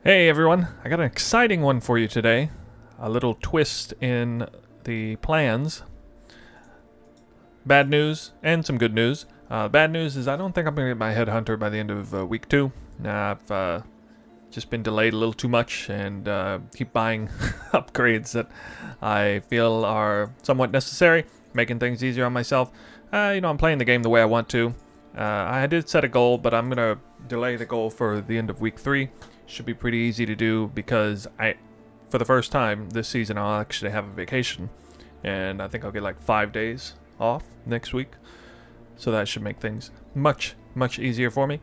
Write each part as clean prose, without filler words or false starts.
Hey everyone, I got an exciting one for you today. A little twist in the plans. Bad news and some good news. Bad news is I don't think I'm going to get my Headhunter by the end of week 2. I've just been delayed a little too much and keep buying upgrades that I feel are somewhat necessary, making things easier on myself. I'm playing the game the way I want to. I did set a goal, but I'm going to delay the goal for the end of week 3. Should be pretty easy to do because for the first time this season, I'll actually have a vacation. And I think I'll get like 5 days off next week. So that should make things much easier for me.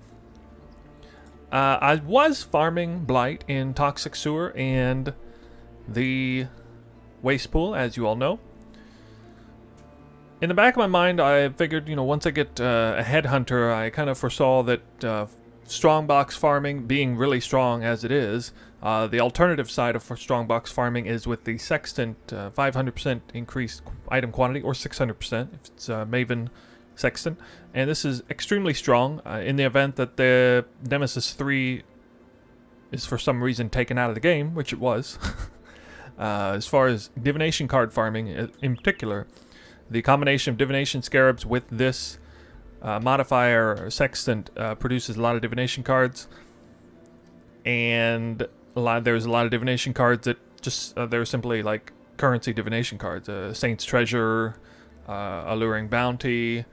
I was farming Blight in Toxic Sewer and the Waste Pool, as you all know. In the back of my mind, I figured, once I get a Headhunter, I kind of foresaw that Strongbox farming being really strong as it is, the alternative side of Strongbox farming is with the Sextant 500% increased item quantity, or 600% if it's Maven Sextant. And this is extremely strong in the event that the Nemesis 3 is for some reason taken out of the game, which it was. As far as divination card farming in particular, the combination of divination scarabs with this modifier sextant produces a lot of divination cards, and there's a lot of divination cards that just they're simply like currency divination cards. Saint's Treasure, Alluring Bounty,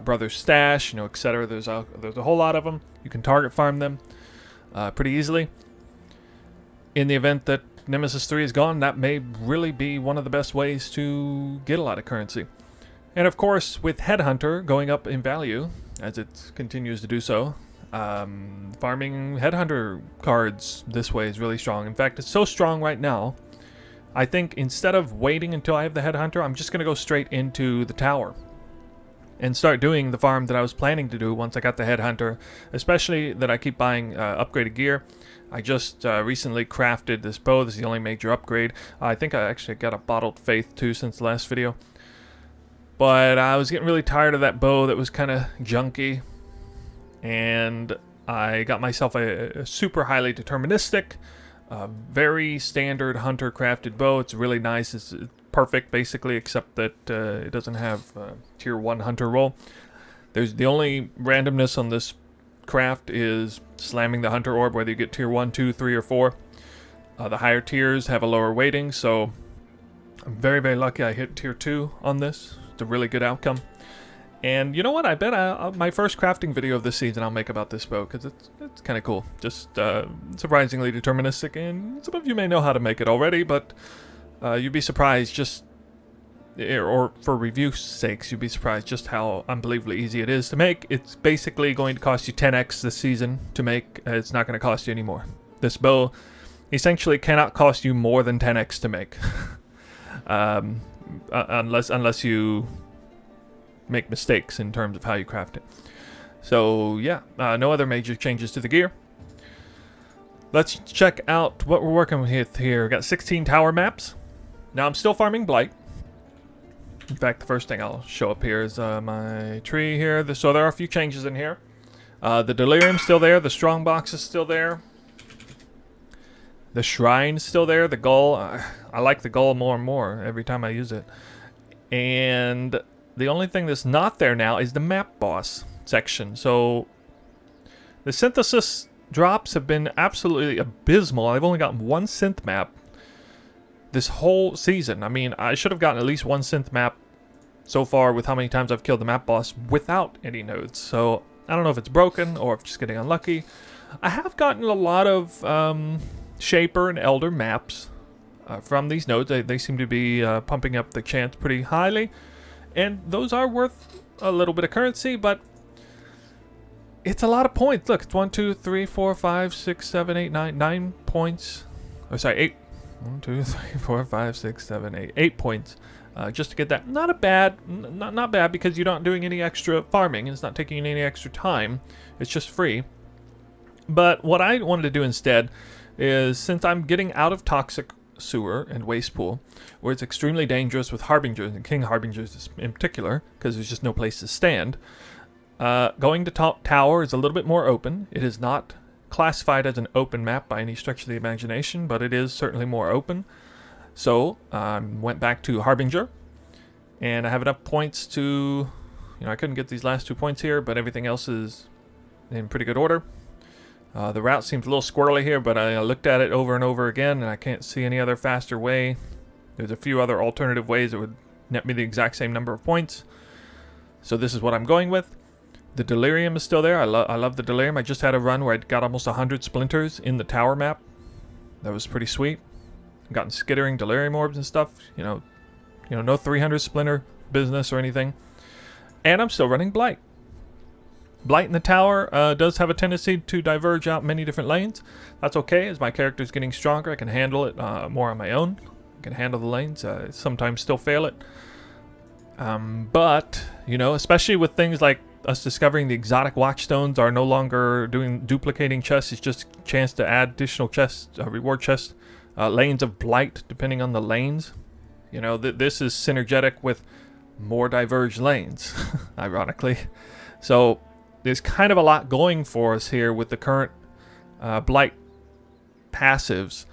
Brother's Stash, etc. There's a whole lot of them. You can target farm them pretty easily. In the event that Nemesis 3 is gone, that may really be one of the best ways to get a lot of currency. And of course, with Headhunter going up in value, as it continues to do so, farming Headhunter cards this way is really strong. In fact, it's so strong right now, I think instead of waiting until I have the Headhunter, I'm just going to go straight into the tower and start doing the farm that I was planning to do once I got the Headhunter, especially that I keep buying upgraded gear. I just recently crafted this bow. This is the only major upgrade. I think I actually got a Bottled Faith too since the last video. But I was getting really tired of that bow that was kind of junky. And I got myself a super highly deterministic, very standard hunter crafted bow. It's really nice. It's perfect basically, except that it doesn't have tier 1 hunter roll. There's the only randomness on this craft is slamming the hunter orb, whether you get tier 1, 2, 3, or 4. The higher tiers have a lower weighting, so I'm very lucky I hit tier 2 on this. It's a really good outcome. And you know what? I bet my first crafting video of this season I'll make about this bow, because it's kind of cool. Just surprisingly deterministic, and some of you may know how to make it already, but you'd be surprised or for review sakes, you'd be surprised just how unbelievably easy it is to make. It's basically going to cost you 10x this season to make. It's not going to cost you any more. This bow essentially cannot cost you more than 10x to make. Unless you make mistakes in terms of how you craft it. So yeah, no other major changes to the gear. Let's check out what we're working with here. We've got 16 tower maps. Now I'm still farming Blight. In fact, the first thing I'll show up here is my tree here. So there are a few changes in here. The Delirium's still there. The Strongbox is still there. The Shrine's still there. The Gull, I like the Gull more and more every time I use it. And the only thing that's not there now is the map boss section. So the synthesis drops have been absolutely abysmal. I've only gotten one synth map this whole season. I mean, I should have gotten at least one synth map so far with how many times I've killed the map boss without any nodes. So I don't know if it's broken or if I'm just getting unlucky. I have gotten a lot of Shaper and Elder maps from these nodes. They seem to be pumping up the chance pretty highly. And those are worth a little bit of currency, but it's a lot of points. Look, it's 1, 2, 3, 4, 5, 6, 7, 8, 9, 9 points. Oh, sorry, 8. 1, 2, 3, 4, 5, 6, 7, 8. 8 points just to get that. Not bad because you're not doing any extra farming and it's not taking any extra time. It's just free. But what I wanted to do instead is, since I'm getting out of Toxic Sewer and Waste Pool, where it's extremely dangerous with Harbingers, and King Harbingers in particular, because there's just no place to stand, going to top tower is a little bit more open. It is not classify it as an open map by any stretch of the imagination, but it is certainly more open. So went back to Harbinger, and I have enough points to, I couldn't get these last 2 points here, but everything else is in pretty good order. The route seems a little squirrely here, but I looked at it over and over again, and I can't see any other faster way. There's a few other alternative ways that would net me the exact same number of points. So this is what I'm going with. The Delirium is still there. I love the Delirium. I just had a run where I got almost 100 splinters in the tower map. That was pretty sweet. Gotten skittering Delirium orbs and stuff. No 300 splinter business or anything. And I'm still running Blight. Blight in the tower does have a tendency to diverge out many different lanes. That's okay, as my character is getting stronger. I can handle it more on my own. I can handle the lanes. Sometimes still fail it. But, especially with things like us discovering the exotic watchstones are no longer duplicating chests. It's just a chance to add additional chests, reward chests, lanes of Blight, depending on the lanes. This is synergetic with more diverged lanes, ironically. So there's kind of a lot going for us here with the current Blight passives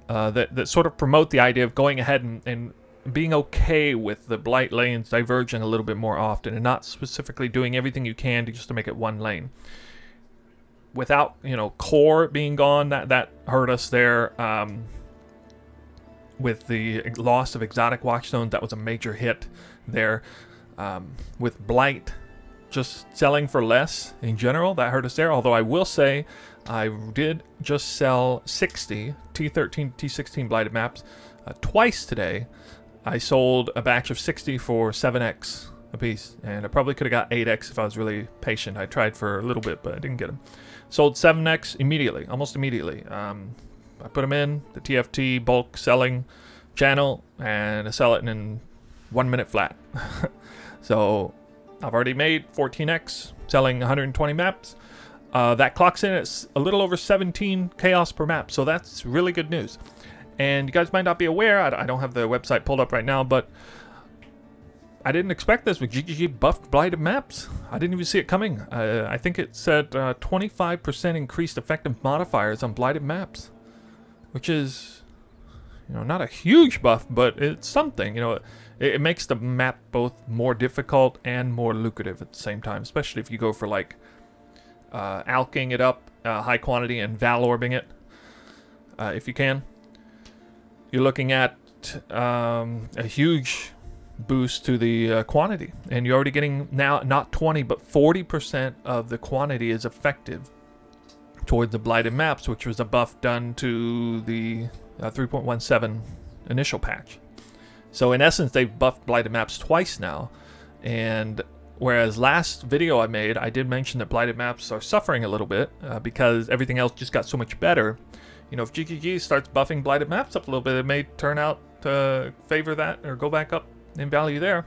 that sort of promote the idea of going ahead and being okay with the Blight lanes diverging a little bit more often and not specifically doing everything you can just to make it one lane. Without, core being gone, that hurt us there. With the loss of exotic watchstones, that was a major hit there. With Blight just selling for less in general, that hurt us there. Although I will say I did just sell 60 T13, T16 blighted maps twice today. I sold a batch of 60 for 7x a piece, and I probably could have got 8x if I was really patient. I tried for a little bit, but I didn't get them. Sold 7x immediately, almost immediately. I put them in the TFT bulk selling channel, and I sell it in 1 minute flat. So I've already made 14x, selling 120 maps. That clocks in at a little over 17 chaos per map, so that's really good news. And you guys might not be aware, I don't have the website pulled up right now, but I didn't expect this with GGG buffed blighted maps. I didn't even see it coming. I think it said 25% increased effective modifiers on blighted maps, which is, not a huge buff, but it's something. It makes the map both more difficult and more lucrative at the same time, especially if you go for like alking it up, high quantity, and val orbing it, if you can. You're looking at a huge boost to the quantity, and you're already getting now not 20 but 40% of the quantity is effective towards the blighted maps, which was a buff done to the 3.17 initial patch. So in essence, they've buffed blighted maps twice now, and whereas last video I made, I did mention that blighted maps are suffering a little bit because everything else just got so much better. If GGG starts buffing blighted maps up a little bit, it may turn out to favor that or go back up in value there.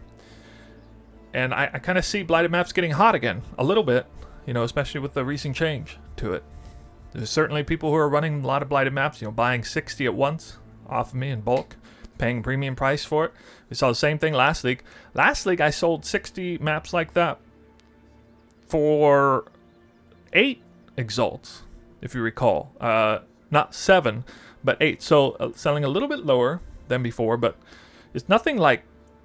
And I kind of see blighted maps getting hot again a little bit, especially with the recent change to it. There's certainly people who are running a lot of blighted maps, buying 60 at once off of me in bulk, paying premium price for it. We saw the same thing last league. Last league I sold 60 maps like that for 8 exalts, if you recall. Not 7, but 8. So selling a little bit lower than before, but it's nothing like,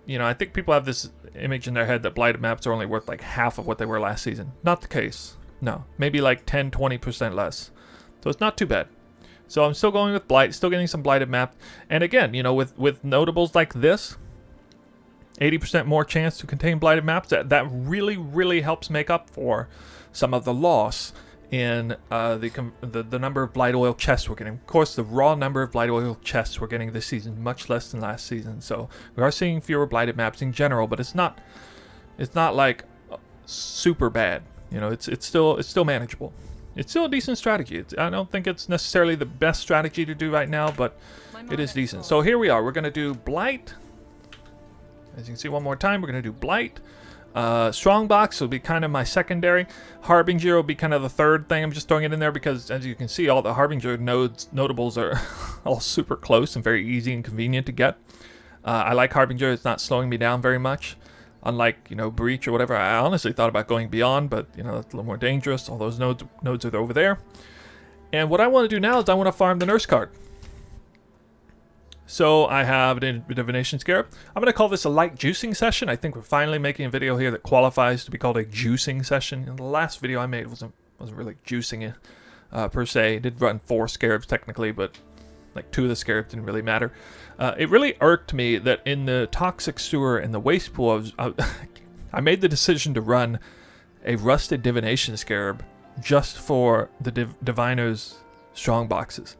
I think people have this image in their head that blighted maps are only worth like half of what they were last season. Not the case. No, maybe like 10-20% less. So it's not too bad. So I'm still going with Blight, still getting some blighted maps. And again, with notables like this, 80% more chance to contain blighted maps, that really, really helps make up for some of the loss in the number of Blight Oil chests we're getting. Of course, the raw number of Blight Oil chests we're getting this season much less than last season. So we are seeing fewer blighted maps in general, but it's not like super bad. It's still manageable. It's still a decent strategy. I don't think it's necessarily the best strategy to do right now, but it is decent. So here we are. We're going to do Blight. As you can see one more time, we're going to do Blight. Strongbox will be kind of my secondary. Harbinger will be kind of the third thing. I'm just throwing it in there because, as you can see, all the Harbinger notables are all super close and very easy and convenient to get. I like Harbinger. It's not slowing me down very much. Unlike, Breach or whatever, I honestly thought about going Beyond, but, that's a little more dangerous. All those nodes are over there. And what I want to do now is I want to farm the nurse card. So I have a divination scarab. I'm going to call this a light juicing session. I think we're finally making a video here that qualifies to be called a juicing session. And the last video I made wasn't really juicing it per se. It did run 4 scarabs technically, but like 2 of the scarabs didn't really matter. It really irked me that in the toxic sewer and the waste pool, I made the decision to run a rusted divination scarab just for the diviner's strong boxes.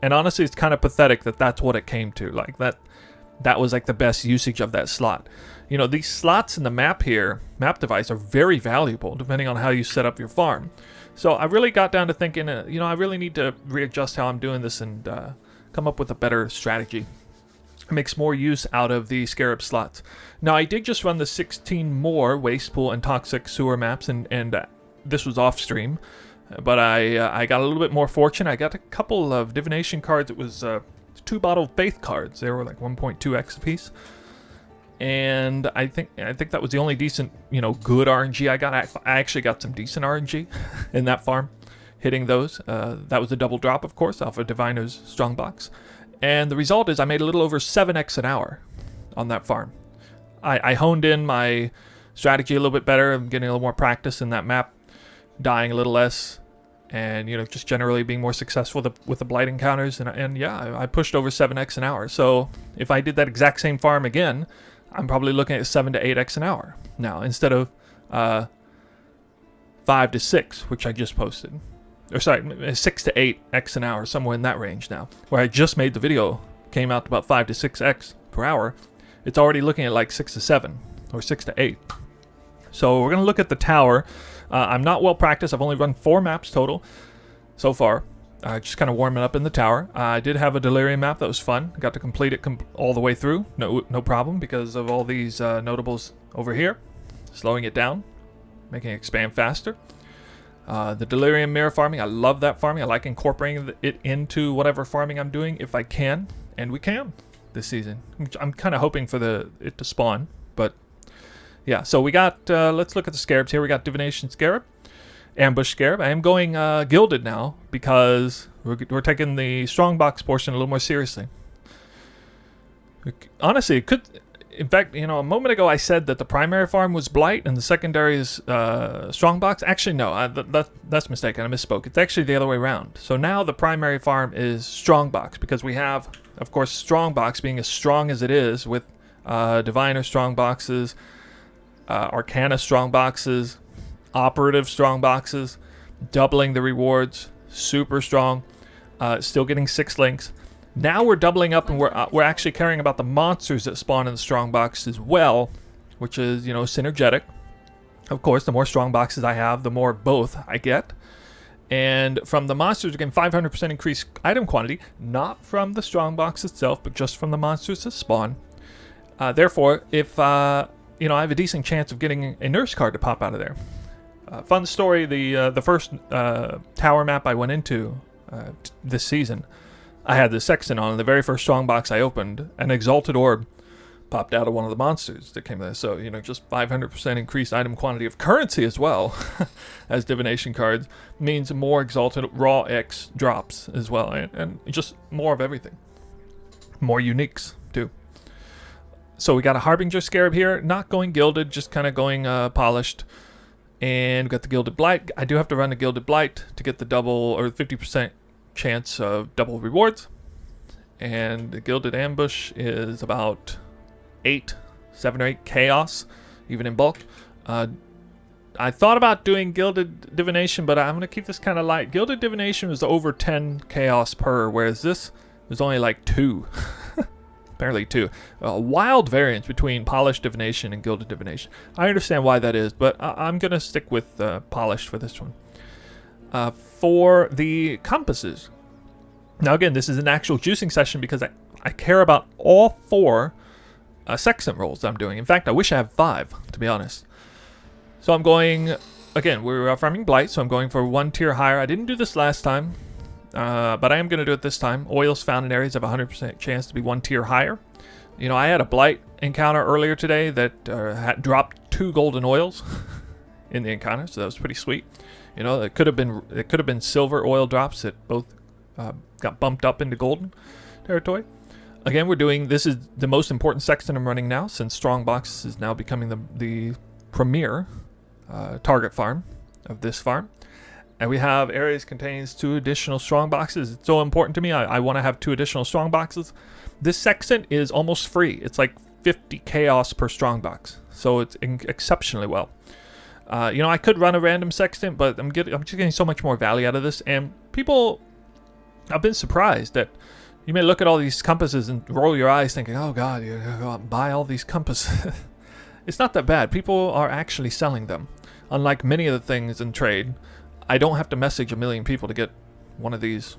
And honestly, it's kind of pathetic that that's what it came to. Like that was like the best usage of that slot. You know, these slots in the map here, map device, are very valuable depending on how you set up your farm. So I really got down to thinking, you know, I really need to readjust how I'm doing this and come up with a better strategy. It makes more use out of the scarab slots. Now, I did just run the 16 more waste pool and toxic sewer maps, and this was off stream. But I got a little bit more fortune. I got a couple of divination cards. It was 2 bottle faith cards. They were like 1.2x a piece. And I think that was the only decent, you know, good RNG I got. I actually got some decent RNG in that farm, hitting those. That was a double drop, of course, off of Diviner's Strongbox. And the result is I made a little over 7x an hour on that farm. I honed in my strategy a little bit better. I'm getting a little more practice in that map, dying a little less, and, you know, just generally being more successful with the Blight encounters. And yeah, I pushed over 7x an hour. So if I did that exact same farm again, I'm probably looking at 7 to 8x an hour now, instead of 5 to 6, which I just posted. Or sorry, 6 to 8x an hour, somewhere in that range now. Where I just made the video, came out to about 5 to 6x per hour. It's already looking at like 6 to 7, or 6 to 8. So we're going to look at the tower. I'm not well practiced. I've only run 4 maps total so far. Just kind of warming up in the tower. I did have a delirium map that was fun. Got to complete it all the way through. No problem, because of all these notables over here. Slowing it down, making it expand faster. The delirium mirror farming, I love that farming. I like incorporating it into whatever farming I'm doing if I can. And we can this season. I'm kind of hoping for it to spawn. But yeah, so we got, let's look at the scarabs here. We got divination scarab. Ambush scarab. I am going gilded now because we're taking the strongbox portion a little more seriously. Honestly, it could. In fact, you know, a moment ago I said that the primary farm was Blight and the secondary is strongbox. Actually, no, that's mistaken. I misspoke. It's actually the other way around. So now the primary farm is strongbox because we have, of course, strongbox being as strong as it is with diviner strongboxes, arcana strongboxes, operative strong boxes, doubling the rewards, super strong, still getting 6 links. Now we're doubling up and we're actually caring about the monsters that spawn in the strong box as well, which is, you know, synergetic. Of course, the more strong boxes I have, the more both I get. And from the monsters, again, 500% increased item quantity, not from the strong box itself, but just from the monsters that spawn. Therefore, if you know, I have a decent chance of getting a nurse card to pop out of there. Fun story, the first tower map I went into this season, I had the sextant on, and the very first strongbox I opened, an exalted orb popped out of one of the monsters that came there. So, you know, just 500% increased item quantity of currency as well as divination cards means more exalted raw X drops as well, and just more of everything. More uniques, too. So we got a Harbinger Scarab here, not going gilded, just kind of going polished. And we've got the Gilded Blight. I do have to run the Gilded Blight to get the double or 50% chance of double rewards. And the Gilded Ambush is about 7 or 8 chaos, even in bulk. I thought about doing Gilded Divination, but I'm going to keep this kind of light. Gilded Divination was over 10 chaos per, whereas this was only like 2. Apparently 2. A wild variance between Polished Divination and Gilded Divination. I understand why that is, but I'm going to stick with Polished for this one. For the compasses. Now again, this is an actual juicing session because I care about all 4 sextant rolls I'm doing. In fact, I wish I had 5, to be honest. So I'm going, again, we're farming Blight, so I'm going for 1 tier higher. I didn't do this last time. But I am going to do it this time. Oils found in areas have a 100% chance to be 1 tier higher. You know, I had a Blight encounter earlier today that had dropped 2 golden oils in the encounter, so that was pretty sweet. You know, it could have been silver oil drops that both got bumped up into golden territory. Again, this is the most important sextant I'm running now, since Strongboxes is now becoming the premier target farm of this farm. And we have areas contains 2 additional Strongboxes. It's so important to me. I want to have 2 additional Strongboxes. This sextant is almost free. It's like 50 chaos per Strongbox, so it's exceptionally well. You know, I could run a random sextant, but I'm just getting so much more value out of this. And people, I've been surprised that you may look at all these compasses and roll your eyes thinking, oh God, you're going to go out and buy all these compasses. It's not that bad. People are actually selling them. Unlike many of the things in trade, I don't have to message a million people to get one of these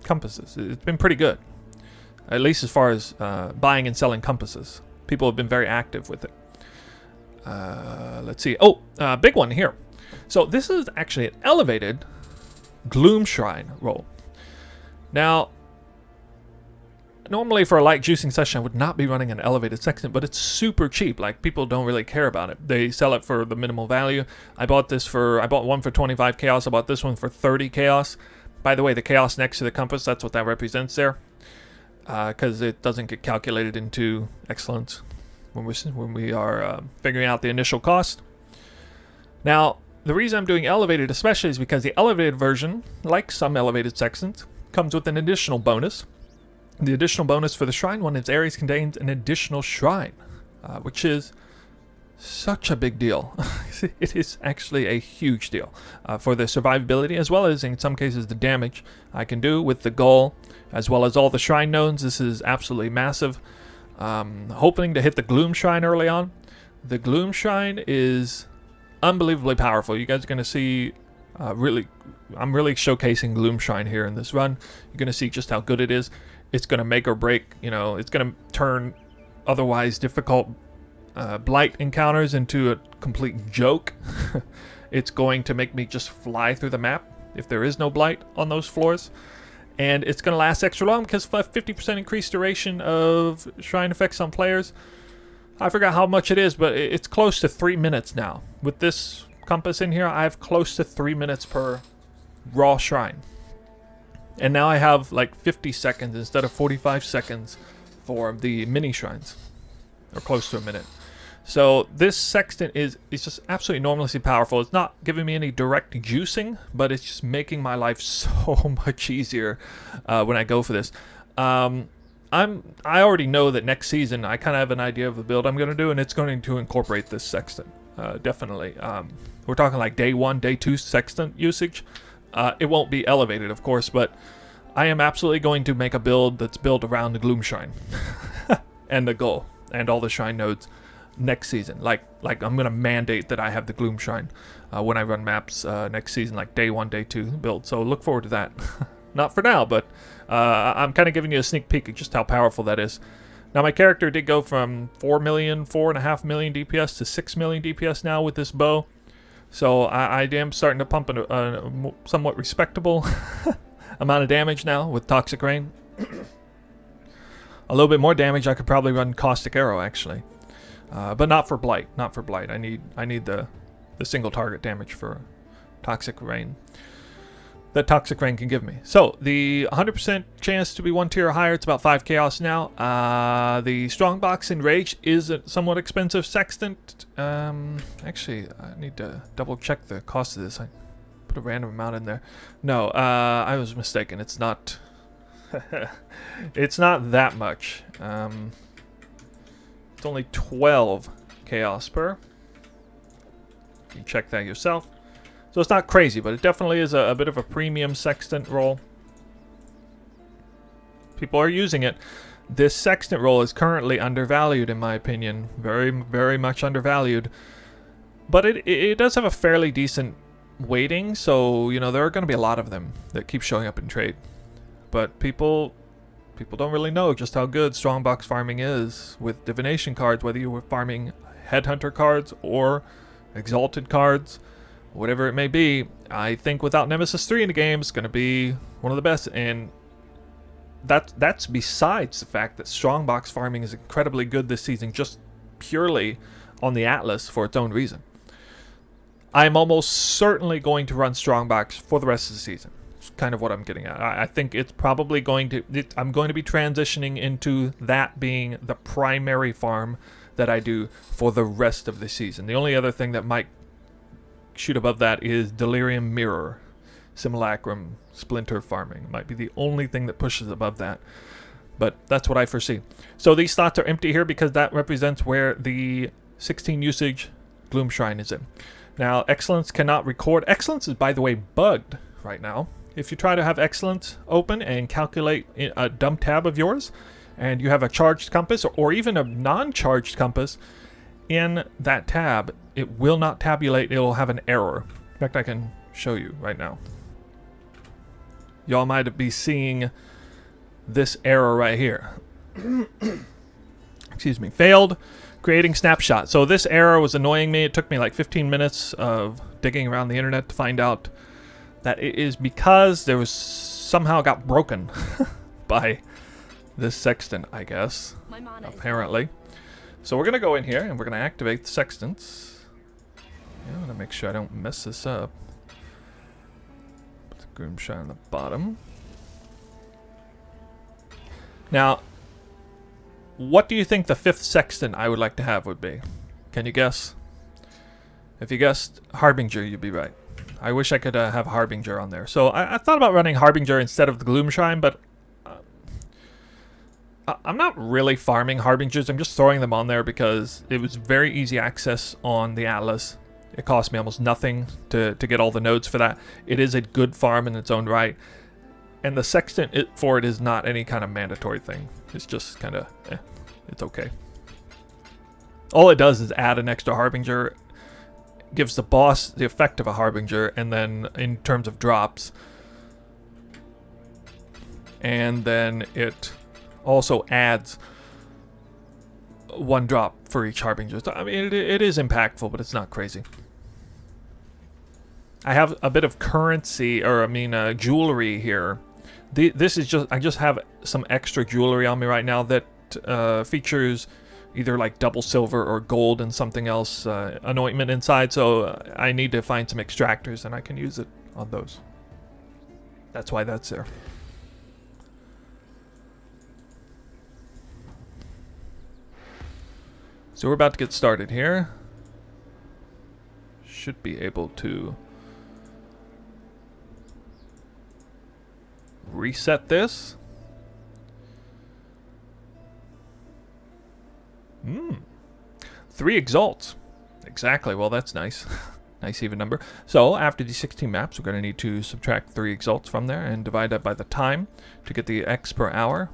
compasses. It's been pretty good, at least as far as buying and selling compasses. People have been very active with it. Let's see. Oh, big one here. So this is actually an elevated Gloom Shrine roll. Now, normally for a light juicing session, I would not be running an elevated sextant, but it's super cheap. Like, people don't really care about it. They sell it for the minimal value. I bought one for 25 chaos. I bought this one for 30 chaos. By the way, the chaos next to the compass, that's what that represents there. Because it doesn't get calculated into excellence when we are figuring out the initial cost. Now, the reason I'm doing elevated especially is because the elevated version, like some elevated sextants, comes with an additional bonus. The additional bonus for the shrine one is areas contains an additional shrine, which is such a big deal. It is actually a huge deal for the survivability, as well as in some cases the damage I can do with the Gull, as well as all the shrine nodes. This is absolutely massive. Hoping to hit the Gloom Shrine early on. The Gloom Shrine is unbelievably powerful. You guys are going to see I'm really showcasing Gloom Shrine here in this run. You're going to see just how good it is. It's going to make or break, you know, it's going to turn otherwise difficult Blight encounters into a complete joke. It's going to make me just fly through the map if there is no Blight on those floors. And it's going to last extra long because 50% increased duration of shrine effects on players. I forgot how much it is, but it's close to 3 minutes now. With this compass in here, I have close to 3 minutes per raw shrine. And now I have like 50 seconds instead of 45 seconds for the mini shrines, or close to a minute. So this sextant is just absolutely enormously powerful. It's not giving me any direct juicing, but it's just making my life so much easier when I go for this. I already know that next season I kind of have an idea of the build I'm going to do, and it's going to incorporate this sextant. Definitely. We're talking like day 1, day 2 sextant usage. It won't be elevated, of course, but I am absolutely going to make a build that's built around the Gloom Shrine and the Gull and all the shrine nodes next season. Like I'm going to mandate that I have the Gloom Shrine when I run maps next season, like day 1, day 2 build. So look forward to that. Not for now, but I'm kind of giving you a sneak peek of just how powerful that is. Now, my character did go from 4.5 million DPS to 6 million DPS now with this bow. So I am starting to pump a somewhat respectable amount of damage now with Toxic Rain. A little bit more damage, I could probably run Caustic Arrow, actually. But not for Blight. Not for Blight. I need the single target damage for Toxic Rain that Toxic Rain can give me. So, the 100% chance to be 1 tier or higher, it's about 5 chaos now. The Strongbox Enrage is a somewhat expensive sextant. Actually, I need to double check the cost of this. I put a random amount in there. No, I was mistaken. It's not... it's not that much. It's only 12 chaos per. You can check that yourself. So it's not crazy, but it definitely is a bit of a premium sextant roll. People are using it. This sextant roll is currently undervalued, in my opinion. Very, very much undervalued. But it does have a fairly decent weighting, so, you know, there are going to be a lot of them that keep showing up in trade. But people don't really know just how good Strongbox farming is with divination cards, whether you were farming Headhunter cards or Exalted cards. Whatever it may be, I think without Nemesis 3 in the game, it's going to be one of the best. And that's besides the fact that Strongbox farming is incredibly good this season, just purely on the Atlas for its own reason. I'm almost certainly going to run Strongbox for the rest of the season. It's kind of what I'm getting at. I think it's probably going to... I'm going to be transitioning into that being the primary farm that I do for the rest of the season. The only other thing that might shoot above that is Delirium Mirror, Simulacrum, Splinter farming. Might be the only thing that pushes above that. But that's what I foresee. So these slots are empty here because that represents where the 16 usage Gloom Shrine is in. Now, Excellence cannot record. Excellence is, by the way, bugged right now. If you try to have Excellence open and calculate a dump tab of yours, and you have a charged compass or even a non-charged compass in that tab, it will not tabulate. It will have an error. In fact, I can show you right now. Y'all might be seeing this error right here. Excuse me. Failed creating snapshot. So this error was annoying me. It took me like 15 minutes of digging around the internet to find out that it is because there was somehow got broken by this sextant, I guess, apparently. So we're going to go in here and we're going to activate the sextants. Yeah, I'm going to make sure I don't mess this up. Put the Gloom Shrine on the bottom. Now, what do you think the 5th sextant I would like to have would be? Can you guess? If you guessed Harbinger, you'd be right. I wish I could have Harbinger on there. So I thought about running Harbinger instead of the Gloom Shrine, but I'm not really farming Harbingers. I'm just throwing them on there because it was very easy access on the Atlas. It cost me almost nothing to get all the nodes for that. It is a good farm in its own right. And the sextant for it is not any kind of mandatory thing. It's just kind of, it's okay. All it does is add an extra Harbinger, gives the boss the effect of a Harbinger, and then in terms of drops. And then it also adds 1 drop for each Harbinger. So, I mean, it is impactful, but it's not crazy. I have a bit of currency, or I mean jewelry here. This is just, I just have some extra jewelry on me right now that features either like double silver or gold and something else, anointment inside. So I need to find some extractors and I can use it on those. That's why that's there. So we're about to get started here. Should be able to reset this. 3 exalts. Exactly. Well, that's nice. Nice even number. So after these 16 maps, we're going to need to subtract 3 exalts from there and divide that by the time to get the X per hour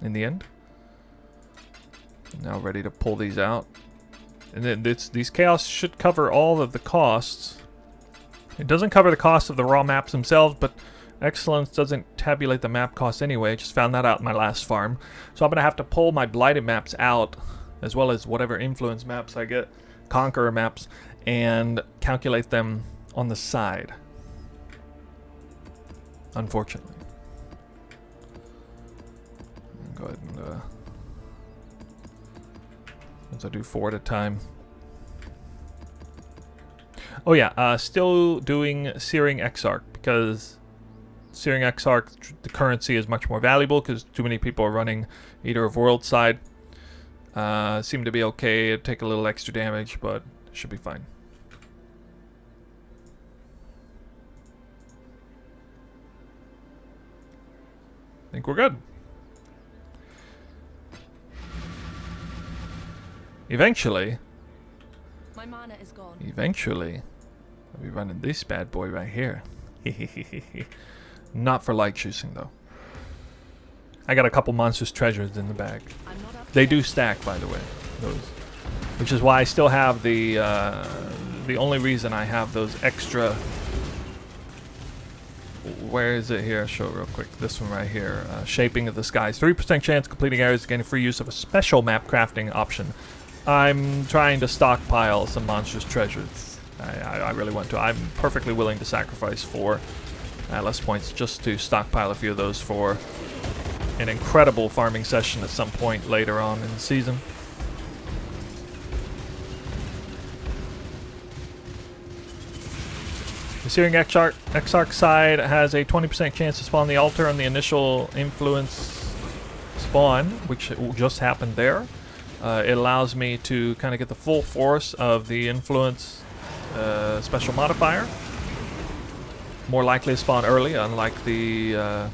in the end. Now ready to pull these out. And then these chaos should cover all of the costs. It doesn't cover the cost of the raw maps themselves, but Excellence doesn't tabulate the map cost anyway. Just found that out in my last farm. So I'm going to have to pull my Blighted maps out, as well as whatever influence maps I get, Conqueror maps, and calculate them on the side. Unfortunately. Go ahead and I'll do 4 at a time. Oh yeah, still doing Searing Exarch, because Searing Exarch, the currency is much more valuable because too many people are running Eater of Worlds side. Seem to be okay. It'd take a little extra damage, but should be fine. I think we're good. Eventually, my mana is gone. Eventually, I'll be running this bad boy right here. Not for light choosing though. I got a couple monstrous treasures in the bag. They do stack, by the way, those, which is why I still have the only reason I have those extra. Where is it here? I'll show it real quick. This one right here. Shaping of the Skies. 3% chance completing areas getting free use of a special map crafting option. I'm trying to stockpile some monstrous treasures. I really want to. I'm perfectly willing to sacrifice 4 Atlas points just to stockpile a few of those for an incredible farming session at some point later on in the season. The Searing Exarch side has a 20% chance to spawn the altar on the initial influence spawn, which just happened there. It allows me to kind of get the full force of the influence special modifier. More likely to spawn early, unlike the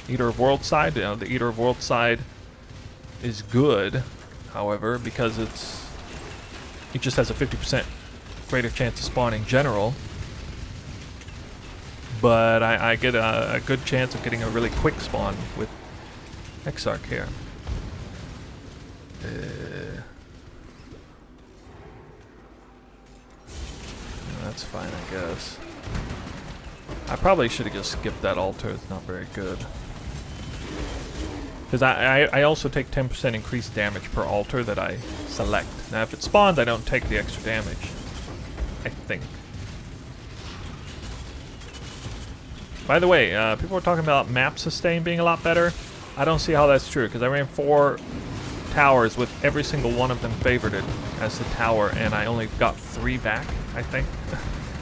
Eater of Worlds side. The Eater of Worlds side is good, however, because it just has a 50% greater chance of spawning general. But I get a good chance of getting a really quick spawn with Exarch here. That's fine, I guess. I probably should have just skipped that altar. It's not very good. Because I also take 10% increased damage per altar that I select. Now, if it spawns, I don't take the extra damage. I think. By the way, people were talking about map sustain being a lot better. I don't see how that's true, because I ran 4 towers with every single one of them favorited as the tower, and I only got 3 back, I think.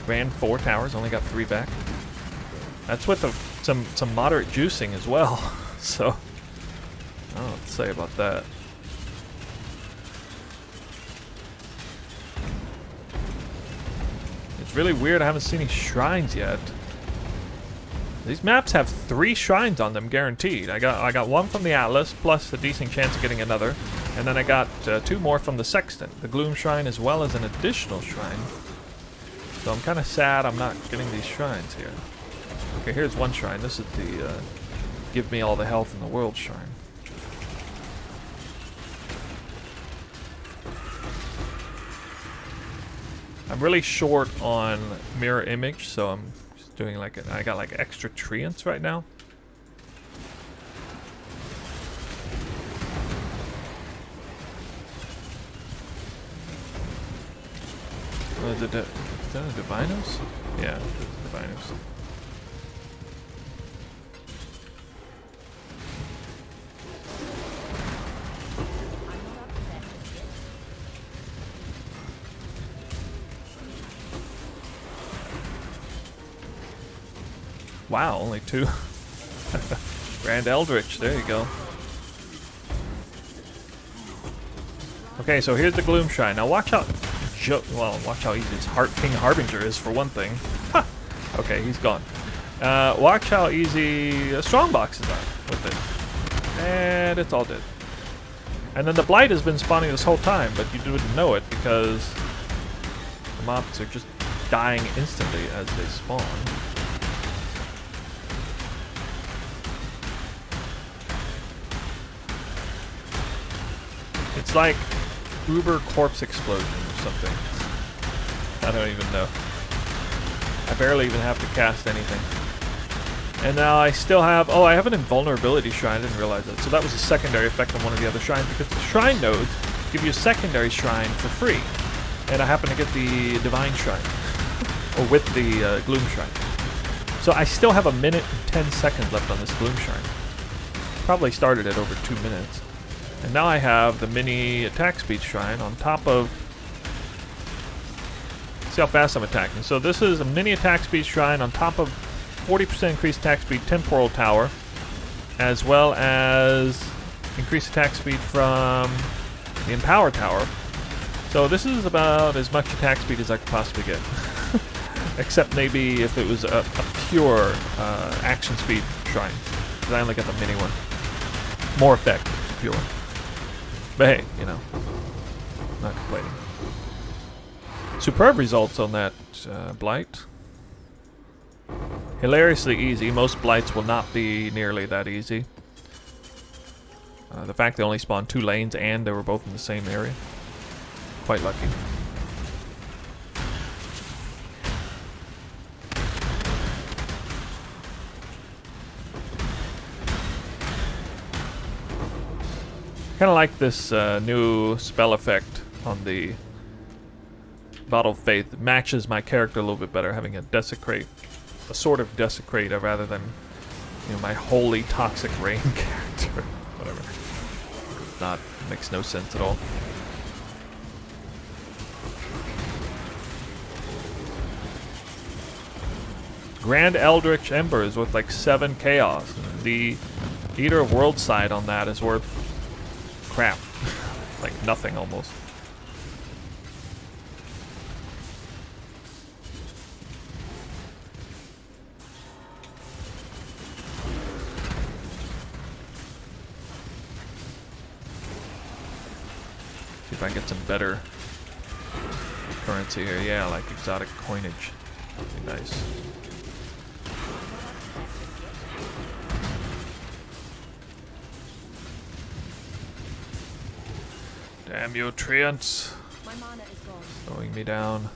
Ran 4 towers, only got 3 back. That's with some moderate juicing as well. So, I don't know what to say about that. It's really weird I haven't seen any shrines yet. These maps have 3 shrines on them guaranteed. I got 1 from the Atlas, plus a decent chance of getting another. And then I got 2 more from the Sextant, the Gloom shrine, as well as an additional shrine. So I'm kind of sad I'm not getting these shrines here. Okay, here's one shrine. This is the give me all the health in the world shrine. I'm really short on mirror image, so I'm just doing like I got like extra treants right now. Is that a divinos? Yeah, it's divinos. Wow, only 2. Grand Eldritch, there you go. Okay, so here's the Gloom Shrine. Now watch out. Watch how easy this King Harbinger is for one thing. Ha! Okay, he's gone. Watch how easy Strongboxes are with it. And it's all dead. And then the Blight has been spawning this whole time, but you wouldn't know it because the mobs are just dying instantly as they spawn. It's like Uber Corpse Explosion or something. I don't even know. I barely even have to cast anything. And now I still have... Oh, I have an invulnerability shrine. I didn't realize that. So that was a secondary effect on one of the other shrines, because the shrine nodes give you a secondary shrine for free. And I happen to get the Divine Shrine. Or with the Gloom Shrine. So I still have 1 minute and 10 seconds left on this Gloom Shrine. Probably started at over 2 minutes. And now I have the mini attack speed shrine on top of... See how fast I'm attacking. So this is a mini attack speed shrine on top of 40% increased attack speed temporal tower, as well as increased attack speed from the empower tower. So this is about as much attack speed as I could possibly get. Except maybe if it was a pure action speed shrine. Because I only got the mini one. More effective, pure. But hey, you know, not complaining. Superb results on that Blight. Hilariously easy. Most Blights will not be nearly that easy. The fact they only spawned 2 lanes and they were both in the same area. Quite lucky. Kind of like this new spell effect on the Bottle of Faith. It matches my character a little bit better, having a desecrate, a sort of desecrate rather than, you know, my holy toxic rain character. Whatever. Not makes no sense at all. Grand Eldritch Ember is worth like 7 chaos. And the Eater of Worlds side on that is worth crap. Like nothing almost. See if I can get some better currency here. Yeah, like exotic coinage. That'd be nice. Damn you, treants. My mana is gone. Slowing me down.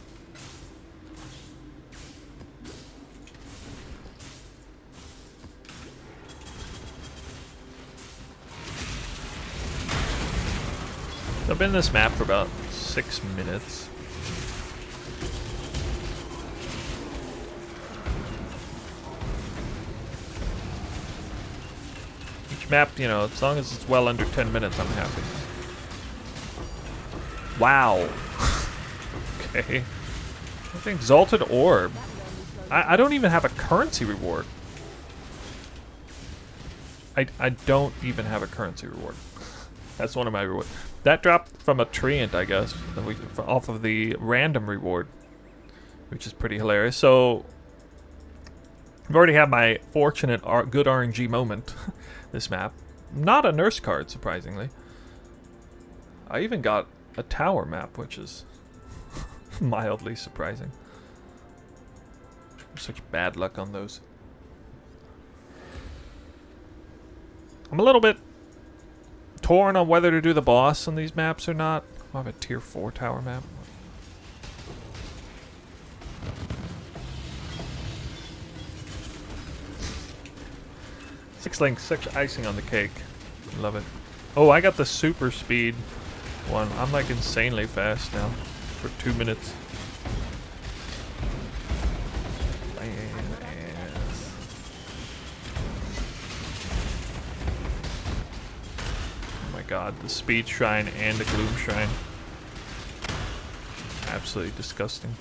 I've been in this map for about 6 minutes. Each map, you know, as long as it's well under 10 minutes, I'm happy. Wow. Okay. I think Exalted Orb. I don't even have a currency reward. I don't even have a currency reward. That's one of my rewards. That dropped from a treant, I guess, off of the random reward, which is pretty hilarious. So I've already had my fortunate good RNG moment this map. Not a nurse card, surprisingly. I even got a tower map, which is mildly surprising. Such bad luck on those. I'm a little bit torn on whether to do the boss on these maps or not. I have a tier 4 tower map. Six links, such icing on the cake. Love it. Oh, I got the super speed one. I'm like insanely fast now for 2 minutes. Oh my god, the speed shrine and the gloom shrine. Absolutely disgusting.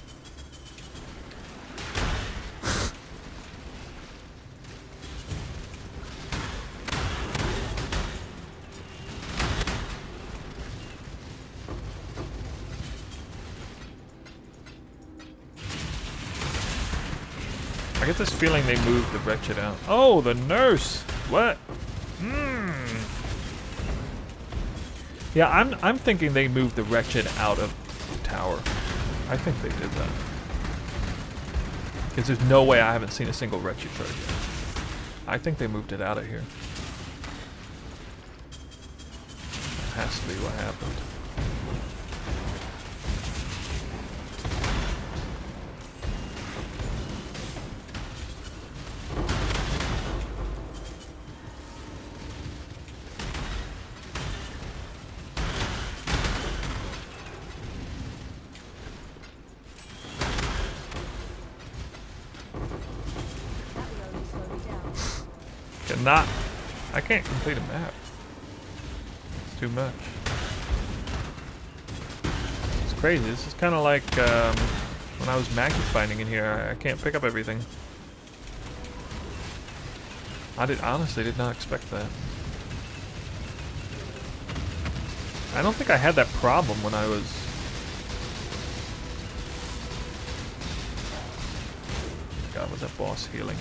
I get this feeling they moved the wretched out. Oh, the nurse! What? Yeah, I'm thinking they moved the wretched out of the tower. I think they did that. Because there's no way I haven't seen a single wretched card yet. I think they moved it out of here. That has to be what happened. I can't complete a map. It's too much. It's crazy. This is kind of like when I was magic finding in here. I can't pick up everything. I honestly did not expect that. I don't think I had that problem when I was... God, was that boss healing?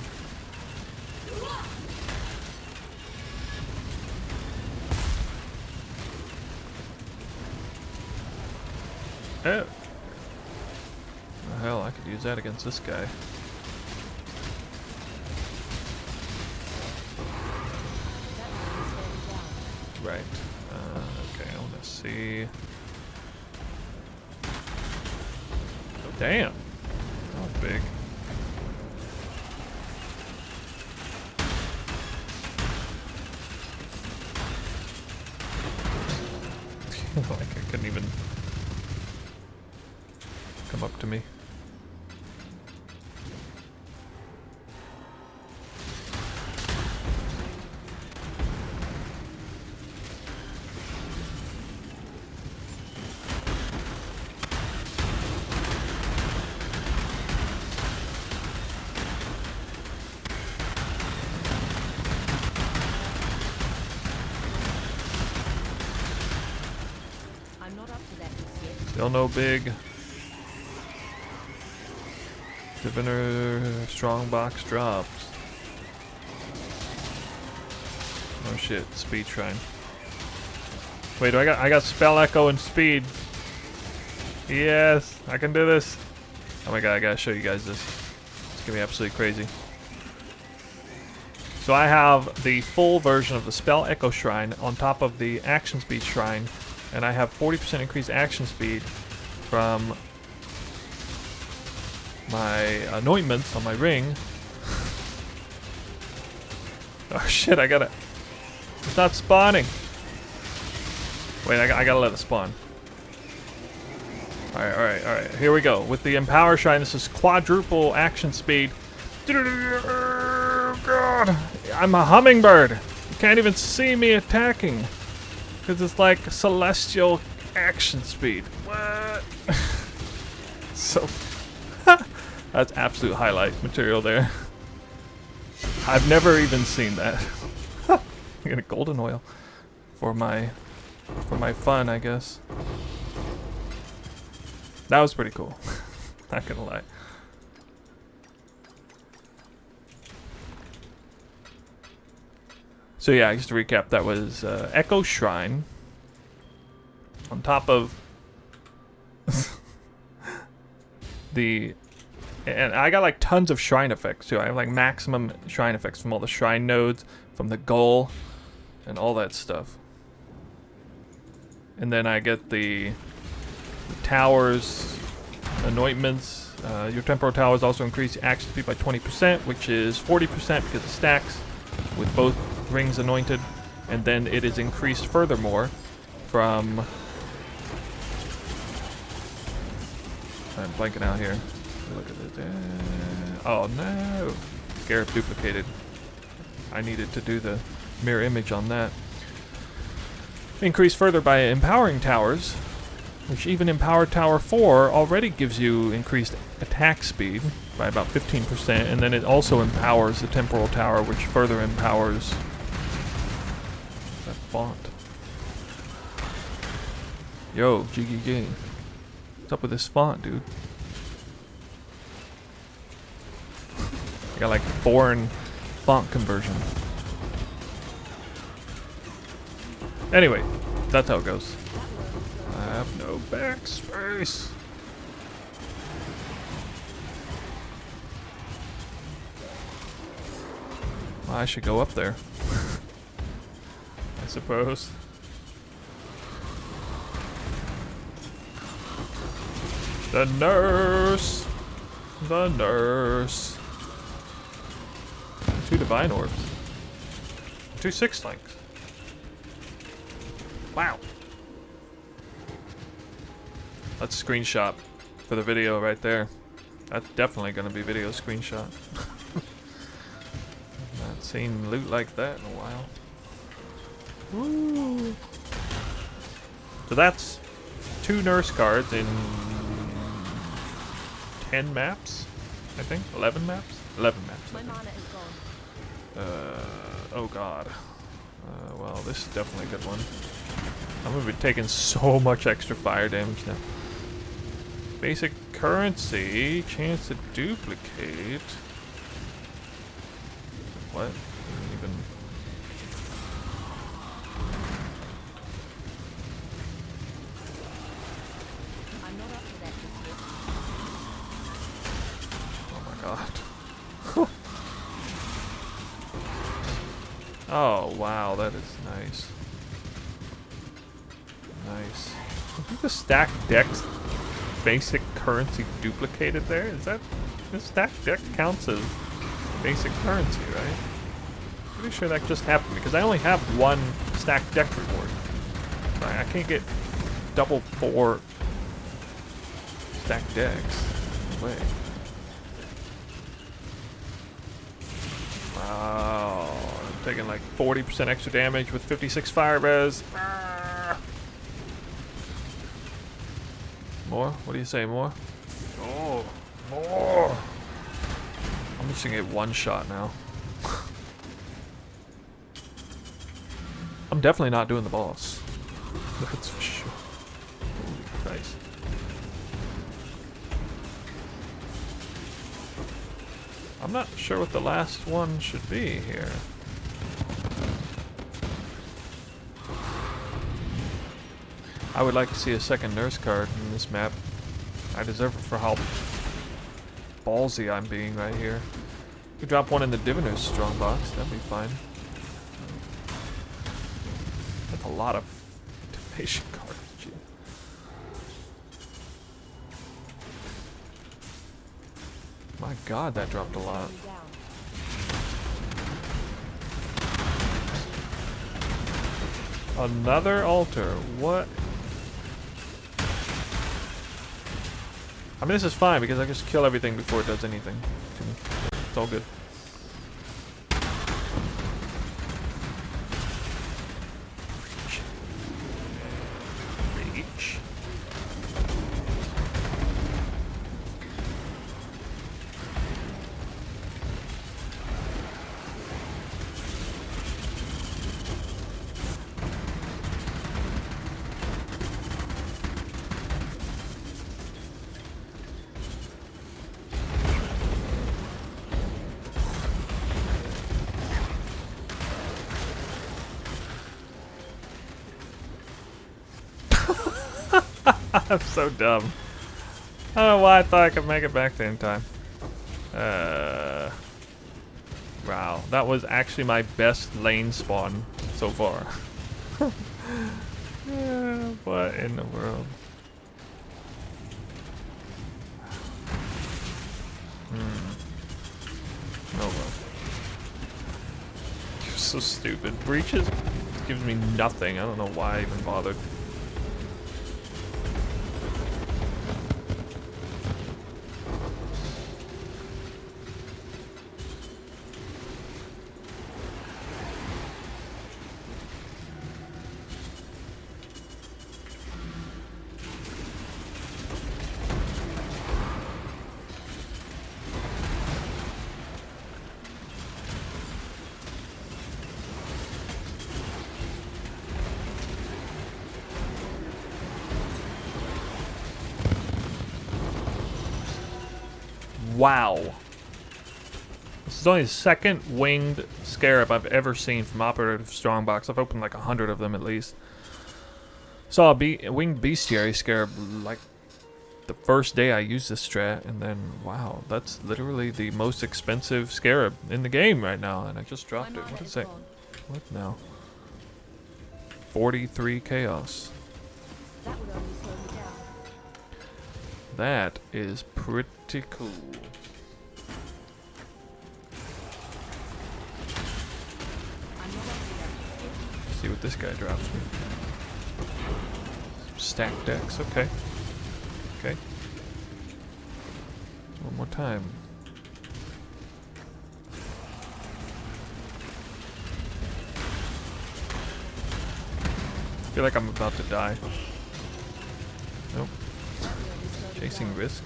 Oh. Oh, hell, I could use that against this guy. Right. Okay, I want to see. Oh, damn. That was big. Like I couldn't even come up to me. Still no big Diviner Strongbox drops. Oh shit, speed shrine. Wait, do I got spell echo and speed. Yes, I can do this. Oh my god, I gotta show you guys this. It's gonna be absolutely crazy. So I have the full version of the spell echo shrine on top of the action speed shrine, and I have 40% increased action speed from my anointments on my ring. Oh shit, I gotta... It's not spawning. Wait, I gotta let it spawn. Alright. Here we go. With the Empower Shrine, this is quadruple action speed. Oh god. I'm a hummingbird. You can't even see me attacking. Because it's like celestial action speed. What? So... That's absolute highlight material there. I've never even seen that. I get a golden oil for my fun, I guess. That was pretty cool. Not gonna lie. So yeah, just to recap, that was Echo Shrine on top of the... And I got like tons of shrine effects too. I have like maximum shrine effects from all the shrine nodes, from the Gull, and all that stuff. And then I get the towers, anointments. Your temporal towers also increase action speed by 20%, which is 40% because it stacks with both rings anointed. And then it is increased furthermore from... I'm blanking out here. Look at this. Oh no! Scarab duplicated. I needed to do the mirror image on that. Increased further by empowering towers, which even Empowered Tower 4 already gives you increased attack speed by about 15%, and then it also empowers the temporal tower, which further empowers that font. Yo, GGG. What's up with this font, dude? I got like foreign font conversion. Anyway, that's how it goes. I have no backspace. Well, I should go up there. I suppose. The nurse! The nurse! 2 divine orbs. 2 six links. Wow. That's a screenshot for the video right there. That's definitely gonna be video screenshot. Not seen loot like that in a while. Woo. So that's 2 nurse cards in 10 maps, I think. 11 maps? 11 maps. My mana is gone. Oh god. Well, this is definitely a good one. I'm gonna be taking so much extra fire damage now. Basic currency, chance to duplicate. What? Even. I'm not up to that just yet. Oh my god. Oh wow, that is nice. Nice. I think the stacked deck's basic currency duplicated there? Is that... The stacked deck counts as basic currency, right? Pretty sure that just happened because I only have 1 stacked deck reward. I can't get double 4 stacked decks. No way. Wow. I'm taking like 40% extra damage with 56 fire res. More? What do you say, more? Oh, more! I'm just gonna get 1 shot now. I'm definitely not doing the boss. That's for sure. Holy Christ. I'm not sure what the last one should be here. I would like to see a second nurse card in this map. I deserve it for how ballsy I'm being right here. Could drop one in the Diviner's Strongbox, that'd be fine. That's a lot of divination cards. Gee. My god, that dropped a lot. Another altar. What? I mean, this is fine because I just kill everything before it does anything to me. It's all good. Reach. I'm so dumb. I don't know why I thought I could make it back there in time. Wow, that was actually my best lane spawn so far. What in the world? Oh well. You're so stupid. Breaches gives me nothing. I don't know why I even bothered. Wow. This is only the second winged scarab I've ever seen from Operative Strongbox. I've opened like 100 of them at least. Saw a winged bestiary scarab like the first day I used this strat, and then wow, that's literally the most expensive scarab in the game right now, and I just dropped it. What is that? What now? 43 chaos. That would only slow me down. That is pretty cool. I'm not up to that. See what this guy drops me. Stack decks, okay. Okay. One more time. I feel like I'm about to die. Nope. Chasing risk.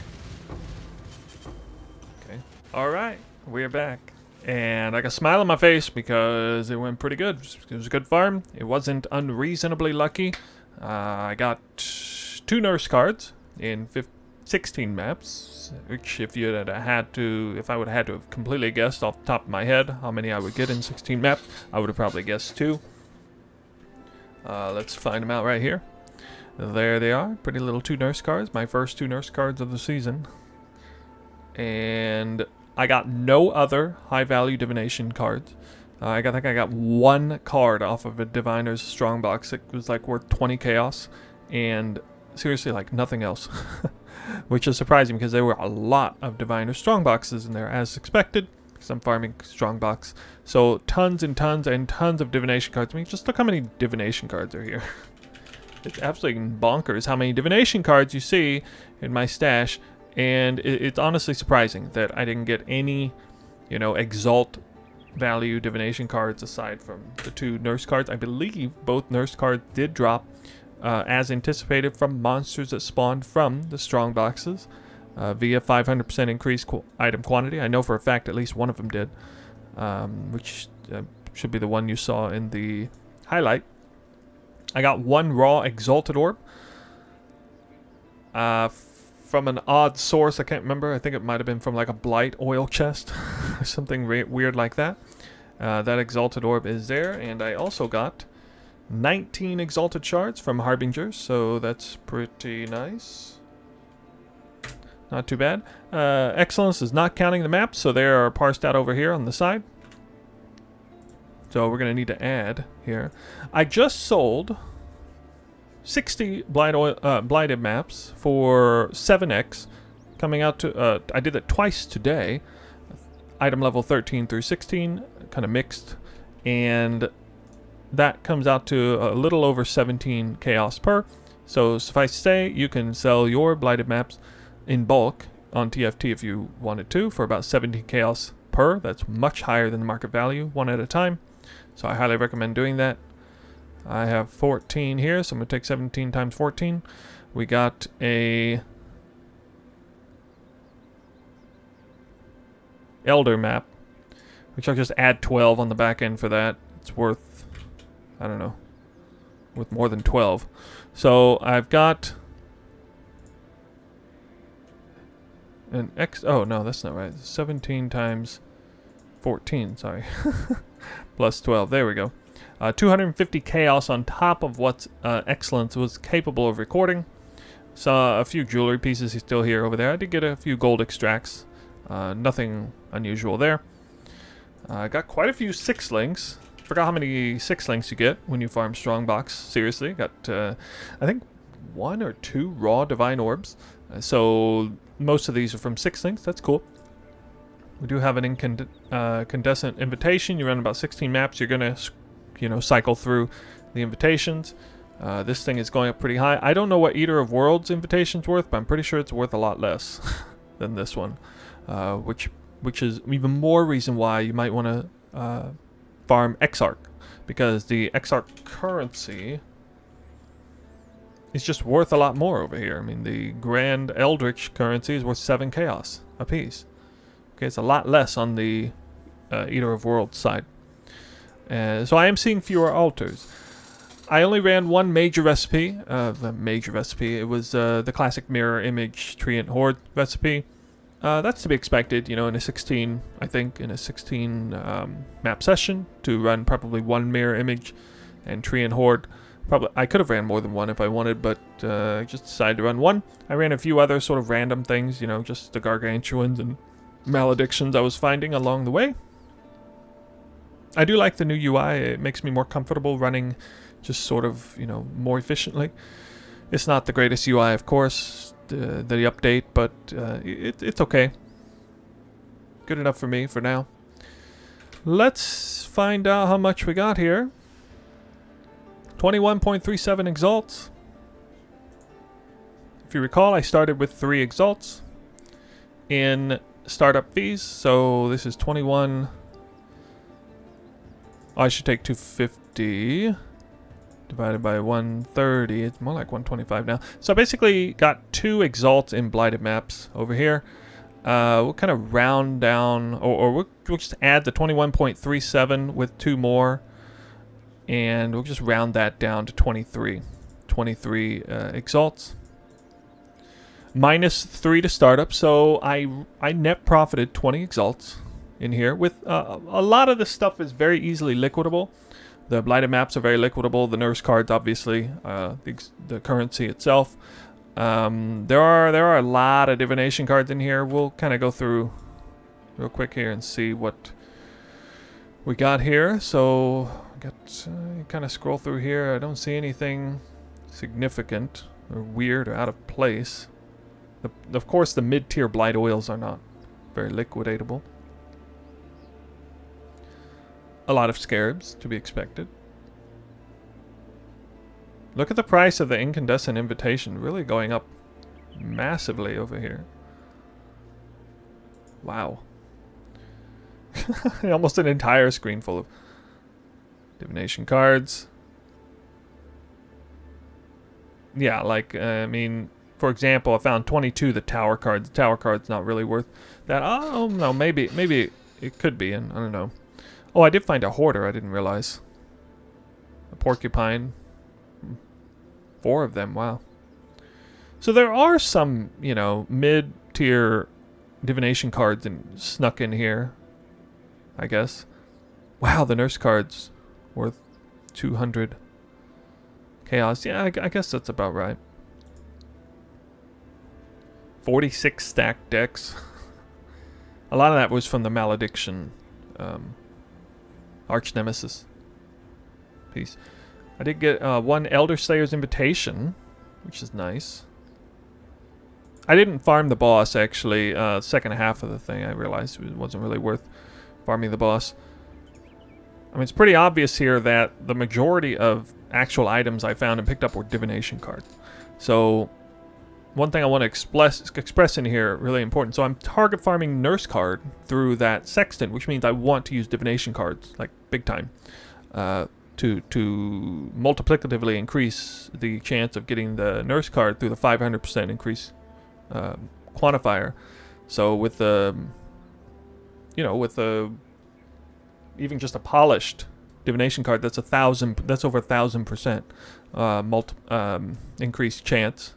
Okay. Alright, we're back. And I got a smile on my face because it went pretty good. It was a good farm. It wasn't unreasonably lucky. I got 2 nurse cards in 16 maps, which if you had had to, if I would have had to have completely guessed off the top of my head how many I would get in 16 maps, I would have probably guessed 2. Let's find them out right here. There they are, pretty little 2 nurse cards, my first 2 nurse cards of the season. And I got no other high value divination cards. I think I got 1 card off of a Diviner's Strongbox. It was like worth 20 chaos, and seriously, like nothing else. Which is surprising because there were a lot of Diviner's Strongboxes in there, as expected, because I'm farming Strongbox. So tons and tons and tons of divination cards. I mean, just look how many divination cards are here. It's absolutely bonkers how many divination cards you see in my stash, and it's honestly surprising that I didn't get any, you know, exalt value divination cards aside from the 2 nurse cards. I believe both nurse cards did drop as anticipated from monsters that spawned from the strong boxes via 500% increased item quantity. I know for a fact at least one of them did, which should be the one you saw in the highlight. I got 1 raw exalted orb from an odd source. I can't remember. I think it might have been from like a Blight oil chest. something weird like that. That Exalted Orb is there, and I also got 19 Exalted Shards from Harbingers, so that's pretty nice. Not too bad. Excellence is not counting the maps, so they are parsed out over here on the side. So we're going to need to add here. I just sold 60 blighted maps for 7x, coming out to, I did it twice today, item level 13 through 16, kind of mixed, and that comes out to a little over 17 chaos per. So suffice to say, you can sell your blighted maps in bulk on TFT if you wanted to for about 17 chaos per. That's much higher than the market value, one at a time. So I highly recommend doing that. I have 14 here, so I'm going to take 17 times 14. We got a Elder map, which I'll just add 12 on the back end for that. It's worth, I don't know, worth more than 12. So I've got an X, oh no, that's not right. 17 times 14, sorry. Plus 12, there we go. 250 chaos on top of what Excellence was capable of recording. Saw a few jewelry pieces still here over there. I did get a few gold extracts. Nothing unusual there. I got quite a few 6-links. Forgot how many 6-links you get when you farm Strongbox. Seriously, got I think 1 or 2 raw divine orbs. So most of these are from 6-links. That's cool. We do have an incandescent invitation. You run about 16 maps. You're gonna, cycle through the invitations. This thing is going up pretty high. I don't know what Eater of Worlds invitation's worth, but I'm pretty sure it's worth a lot less than this one. Which is even more reason why you might want to farm Exarch, because the Exarch currency is just worth a lot more over here. I mean, the Grand Eldritch currency is worth 7 chaos apiece. Okay, it's a lot less on the Eater of Worlds side. So I am seeing fewer altars. I only ran one major recipe. It was the classic mirror image Treant Horde recipe. That's to be expected, in a 16, I think, in a 16 map session, to run probably one mirror image and Treant Horde. Probably I could have ran more than one if I wanted, but I just decided to run one. I ran a few other sort of random things, just the gargantuans and maledictions I was finding along the way. I do like the new UI. It makes me more comfortable running just sort of, more efficiently. It's not the greatest UI, of course, the update, but it's okay. Good enough for me for now. Let's find out how much we got here. 21.37 exalts. If you recall, I started with 3 exalts in startup fees, so this is 21. Oh, I should take 250 divided by 130. It's more like 125 now. So I basically got 2 exalts in blighted maps over here. We'll kind of round down, or we'll just add the 21.37 with 2 more, and we'll just round that down to 23 exalts. Minus 3 to startup, so I net profited 20 exalts in here. With a lot of this stuff is very easily liquidable. The blighted maps are very liquidable. The nurse cards, obviously, the currency itself. There are a lot of divination cards in here. We'll kind of go through real quick here and see what we got here. So kind of scroll through here. I don't see anything significant or weird or out of place. Of course, the mid-tier blight oils are not very liquidatable. A lot of scarabs to be expected. Look at the price of the incandescent invitation, really going up massively over here. Wow. Almost an entire screen full of divination cards. Yeah, like, I mean, for example, I found 22 the tower cards. The tower card's not really worth that. Oh, no, maybe it could be, and I don't know. Oh, I did find a hoarder, I didn't realize. A porcupine. 4 of them, wow. So there are some, mid-tier divination cards snuck in here. I guess. Wow, the nurse card's worth 200 chaos. Yeah, I guess that's about right. 46 stacked decks. A lot of that was from the Malediction Arch Nemesis piece. I did get one Elder Slayer's Invitation, which is nice. I didn't farm the boss, actually. Second half of the thing, I realized it wasn't really worth farming the boss. I mean, it's pretty obvious here that the majority of actual items I found and picked up were divination cards. So one thing I want to express in here, really important. So I'm target farming nurse card through that sextant, which means I want to use divination cards, like big time, to multiplicatively increase the chance of getting the nurse card through the 500% increase quantifier. So with the, even just a polished divination card, that's over 1,000% increased chance,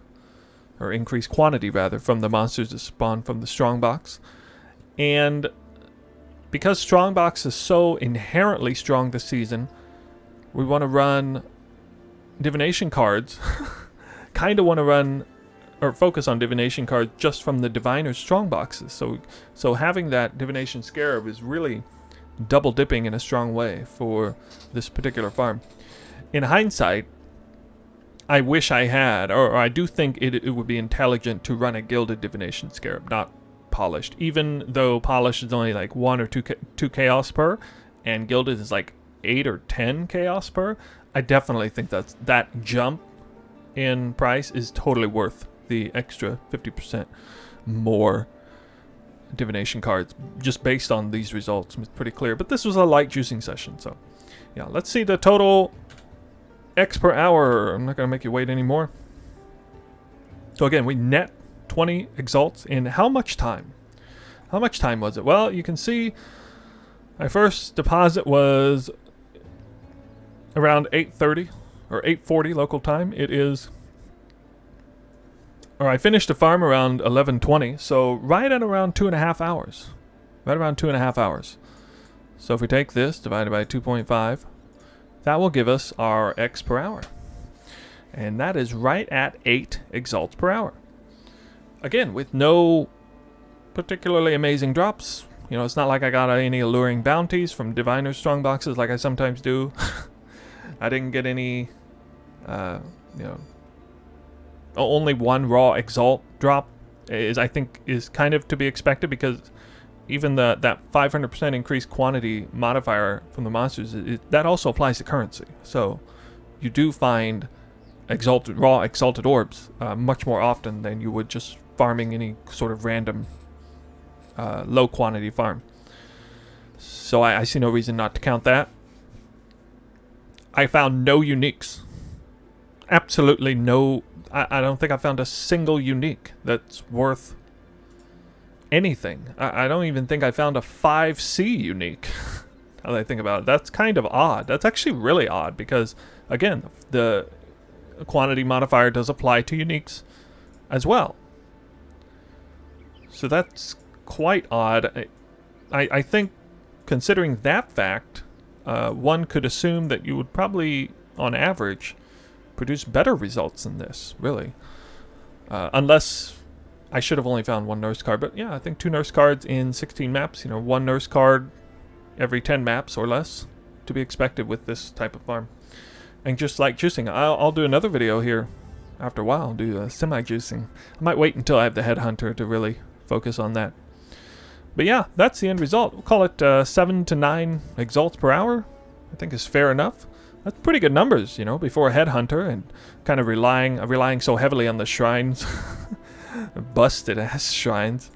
or increased quantity rather, from the monsters that spawn from the Strongbox. And because Strongbox is so inherently strong this season, we want to run divination cards. Kind of want to run or focus on divination cards just from the Diviner's Strongboxes. So having that divination scarab is really double dipping in a strong way for this particular farm. In hindsight, I wish I had, or I do think it would be intelligent to run a gilded divination scarab, not polished. Even though polished is only like 1 or 2 chaos per, and gilded is like 8 or 10 chaos per, I definitely think that jump in price is totally worth the extra 50% more divination cards, just based on these results. It's pretty clear. But this was a light juicing session, so yeah. Let's see the total X per hour. I'm not going to make you wait anymore. So again, we net 20 exalts in how much time? How much time was it? Well, you can see my first deposit was around 8:30 or 8:40 local time. I finished the farm around 11:20, so right at around 2.5 hours. Right around 2.5 hours. So if we take this divided by 2.5, that will give us our X per hour. And that is right at 8 exalts per hour. Again, with no particularly amazing drops. It's not like I got any alluring bounties from Diviner's Strongboxes like I sometimes do. I didn't get any, only one raw exalt drop I think is kind of to be expected, because even that 500% increased quantity modifier from the monsters, that also applies to currency. So you do find raw exalted orbs much more often than you would just farming any sort of random low quantity farm. So I see no reason not to count that. I found no uniques. Absolutely no. I don't think I found a single unique that's worth anything. I don't even think I found a 5C unique. Now that I think about it, that's kind of odd. That's actually really odd, because again, the quantity modifier does apply to uniques as well. So that's quite odd. I think, considering that fact, one could assume that you would probably, on average, produce better results than this, really. Unless I should have only found one nurse card. But yeah, I think 2 nurse cards in 16 maps. 1 nurse card every 10 maps or less to be expected with this type of farm. And just like juicing, I'll do another video here after a while. I'll do semi-juicing. I might wait until I have the Headhunter to really focus on that. But yeah, that's the end result. We'll call it 7 to 9 exalts per hour. I think is fair enough. That's pretty good numbers, before a Headhunter, and kind of relying so heavily on the shrines. Busted ass shrines.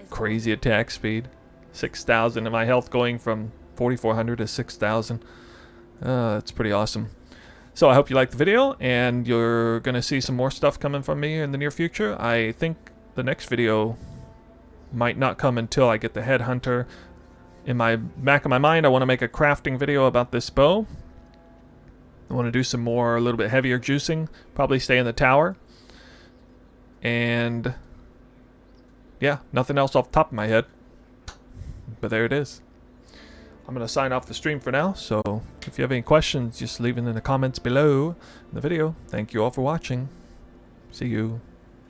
Crazy attack speed. 6,000, and my health going from 4,400 to 6,000. That's pretty awesome. So I hope you liked the video, and you're going to see some more stuff coming from me in the near future. I think the next video might not come until I get the Headhunter. In my back of my mind, I want to make a crafting video about this bow. I want to do some more, a little bit heavier juicing. Probably stay in the tower. And yeah, nothing else off the top of my head. But there it is. I'm going to sign off the stream for now. So if you have any questions, just leave it in the comments below in the video. Thank you all for watching. See you.